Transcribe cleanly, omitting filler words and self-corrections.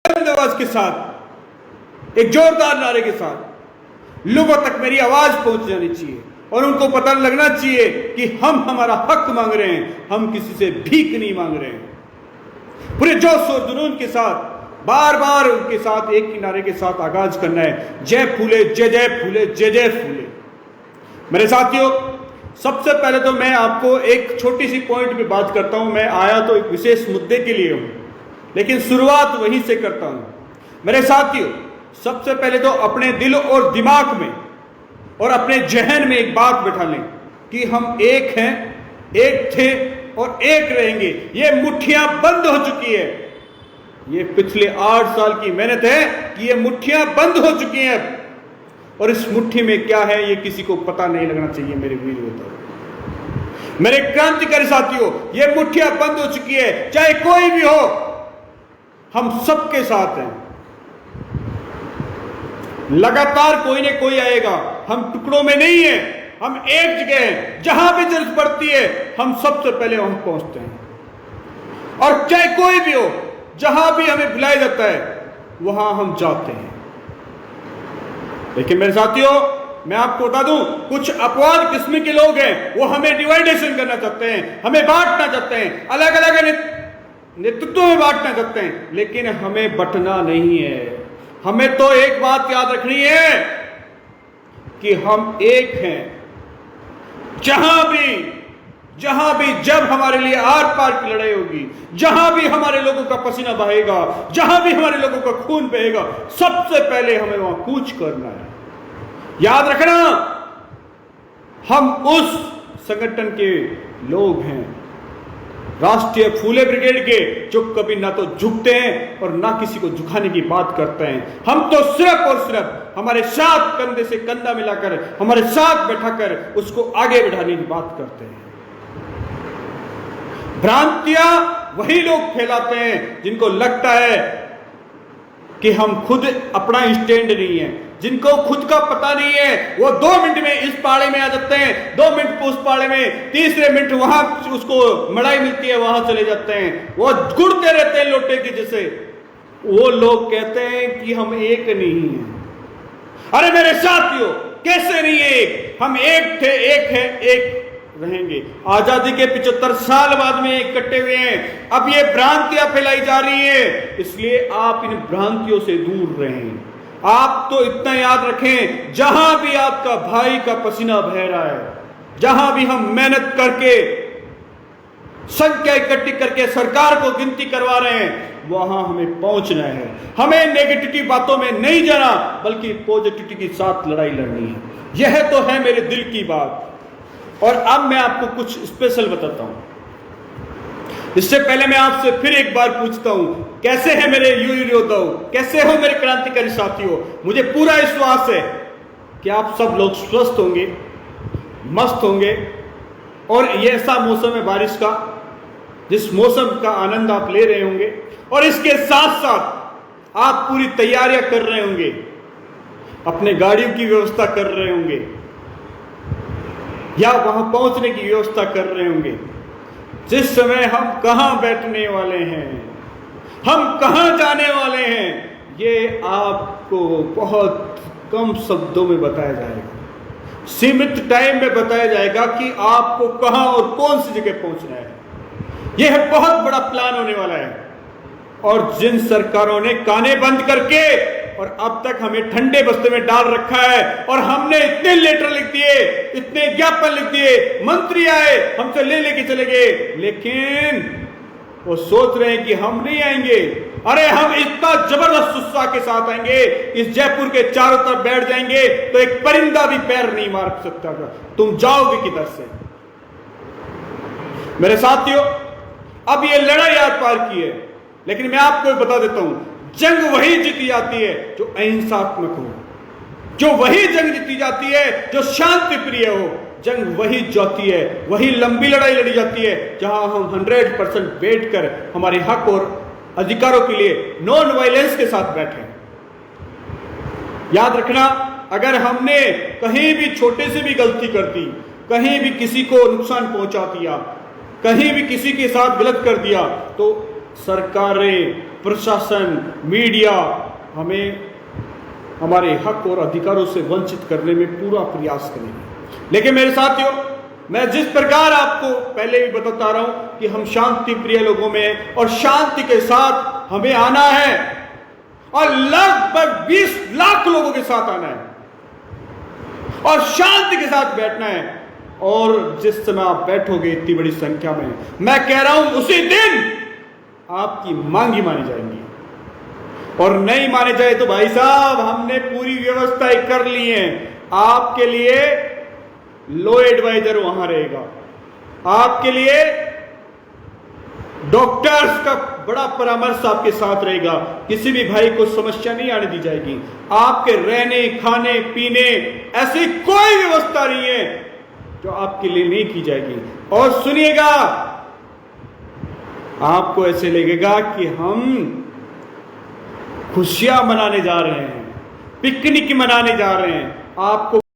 बुलंद आवाज के साथ, एक जोरदार नारे के साथ लोगों तक मेरी आवाज पहुंच जानी चाहिए और उनको पता लगना चाहिए कि हम हमारा हक मांग रहे हैं, हम किसी से भीख नहीं मांग रहे हैं। पूरे जोश और जुनून के साथ बार बार उनके साथ एक ही नारे के साथ आगाज करना है, जय फूले, जय जय फूले, जय जय फूले। मेरे साथियों, सबसे पहले तो मैं आपको एक छोटी सी पॉइंट पे बात करता हूं। मैं आया तो एक विशेष मुद्दे के लिए हूं, लेकिन शुरुआत वहीं से करता हूं। मेरे साथियों, सबसे पहले तो अपने दिल और दिमाग में और अपने जहन में एक बात बैठा लें कि हम एक हैं, एक थे और एक रहेंगे। ये मुट्ठियां बंद हो चुकी है। ये पिछले 8 साल की मेहनत है कि ये मुट्ठियां बंद हो चुकी हैं और इस मुट्ठी में क्या है ये किसी को पता नहीं लगना चाहिए। मेरे वीर होता, मेरे क्रांतिकारी साथियों, ये मुट्ठियां बंद हो चुकी है। चाहे कोई भी हो, हम सबके साथ हैं। लगातार कोई ना कोई आएगा, हम टुकड़ों में नहीं है, हम एक जगह हैं। जहां भी जरूरत पड़ती है हम सबसे पहले वहां पहुंचते हैं और चाहे कोई भी हो, जहां भी हमें बुलाया जाता है वहां हम जाते हैं। लेकिन मेरे साथियों, मैं आपको बता दूं, कुछ अपवाद किस्म के लोग हैं, वो हमें डिवाइडेशन करना चाहते हैं, हमें बांटना चाहते हैं, अलग अलग नेतृत्व में बांटना चाहते हैं, लेकिन हमें बंटना नहीं है। हमें तो एक बात याद रखनी है कि हम एक हैं। जहां भी जब हमारे लिए आर पार की लड़ाई होगी, जहां भी हमारे लोगों का पसीना बहेगा, जहां भी हमारे लोगों का खून बहेगा, सबसे पहले हमें वहां कूच करना है। याद रखना, हम उस संगठन के लोग हैं, राष्ट्रीय फूले ब्रिगेड के, जो कभी ना तो झुकते हैं और ना किसी को झुकाने की बात करते हैं। हम तो सिर्फ और सिर्फ हमारे साथ कंधे से कंधा मिलाकर, हमारे साथ बैठाकर उसको आगे बढ़ाने की बात करते हैं। भ्रांतियां वही लोग फैलाते हैं जिनको लगता है कि हम खुद अपना स्टैंड नहीं है, जिनको खुद का पता नहीं है। वो 2 मिनट में इस पाड़े में आ जाते हैं, 2 मिनट उस पाड़े में, तीसरे मिनट वहां उसको मड़ाई मिलती है वहां चले जाते हैं। वो गुड़ते रहते हैं लोटे के जैसे। वो लोग कहते हैं कि हम एक नहीं हैं। अरे मेरे साथियों, कैसे नहीं एक? हम एक थे, एक है, एक रहेंगे। आजादी के 75 साल बाद में इकट्ठे हुए हैं। अब ये भ्रांतियां फैलाई जा रही है, इसलिए आप इन भ्रांतियों से दूर रहें। आप तो इतना याद रखें, जहां भी आपका भाई का पसीना बह रहा है, जहां भी हम मेहनत करके संख्या इकट्ठी करके सरकार को गिनती करवा रहे हैं, वहां हमें पहुंचना है। हमें नेगेटिविटी बातों में नहीं जाना, बल्कि पॉजिटिविटी के साथ लड़ाई लड़नी है। यह तो है मेरे दिल की बात। और अब मैं आपको कुछ स्पेशल बताता हूं। इससे पहले मैं आपसे फिर एक बार पूछता हूं, कैसे है मेरे वीर योद्धाओं, कैसे हो मेरे क्रांतिकारी साथियों? मुझे पूरा विश्वास है कि आप सब लोग स्वस्थ होंगे, मस्त होंगे और ये ऐसा मौसम है बारिश का, जिस मौसम का आनंद आप ले रहे होंगे और इसके साथ साथ आप पूरी तैयारियां कर रहे होंगे, अपने गाड़ियों की व्यवस्था कर रहे होंगे या वहां पहुंचने की व्यवस्था कर रहे होंगे। जिस समय हम कहां बैठने वाले हैं, हम कहां जाने वाले हैं, ये आपको बहुत कम शब्दों में बताया जाएगा, सीमित टाइम में बताया जाएगा कि आपको कहां और कौन सी जगह पहुंचना है। यह बहुत बड़ा प्लान होने वाला है। और जिन सरकारों ने काने बंद करके और अब तक हमें ठंडे बस्ते में डाल रखा है और हमने इतने लेटर लिख दिए, इतने ज्ञापन लिख दिए, मंत्री आए हमसे लेके चले गए, लेकिन वो सोच रहे हैं कि हम नहीं आएंगे। अरे हम इतना जबरदस्त उत्साह के साथ आएंगे, इस जयपुर के चारों तरफ बैठ जाएंगे तो एक परिंदा भी पैर नहीं मार सकता था। तुम जाओगे किधर से? मेरे साथियों, अब ये लड़ाई आर पार की है, लेकिन मैं आपको बता देता हूं, जंग वही जीती जाती है जो अहिंसात्मक हो, जो वही जंग जीती जाती है जो शांति प्रिय हो। जंग वही जाती है, वही लंबी लड़ाई लड़ी जाती है जहां हम 100% बैठकर हमारे हक और अधिकारों के लिए नॉन वायलेंस के साथ बैठे। याद रखना, अगर हमने कहीं भी छोटे से भी गलती कर दी, कहीं भी किसी को नुकसान पहुंचा दिया, कहीं भी किसी के साथ गलत कर दिया, तो सरकारें, प्रशासन, मीडिया हमें हमारे हक और अधिकारों से वंचित करने में पूरा प्रयास करेंगे। लेकिन मेरे साथियों, मैं जिस प्रकार आपको पहले भी बताता रहा हूं कि हम शांति प्रिय लोगों में और शांति के साथ हमें आना है और लगभग 20 लाख लोगों के साथ आना है और शांति के साथ बैठना है। और जिस समय आप बैठोगे इतनी बड़ी संख्या में, मैं कह रहा हूं उसी दिन आपकी मांगी मानी जाएंगी। और नहीं माने जाए तो भाई साहब, हमने पूरी व्यवस्था कर ली है। आपके लिए लॉ एडवाइजर वहां रहेगा, आपके लिए डॉक्टर्स का बड़ा परामर्श आपके साथ रहेगा। किसी भी भाई को समस्या नहीं आने दी जाएगी। आपके रहने, खाने, पीने ऐसी कोई व्यवस्था नहीं है जो आपके लिए नहीं की जाएगी। और सुनिएगा, आपको ऐसे लगेगा कि हम खुशियां मनाने जा रहे हैं, पिकनिक मनाने जा रहे हैं। आपको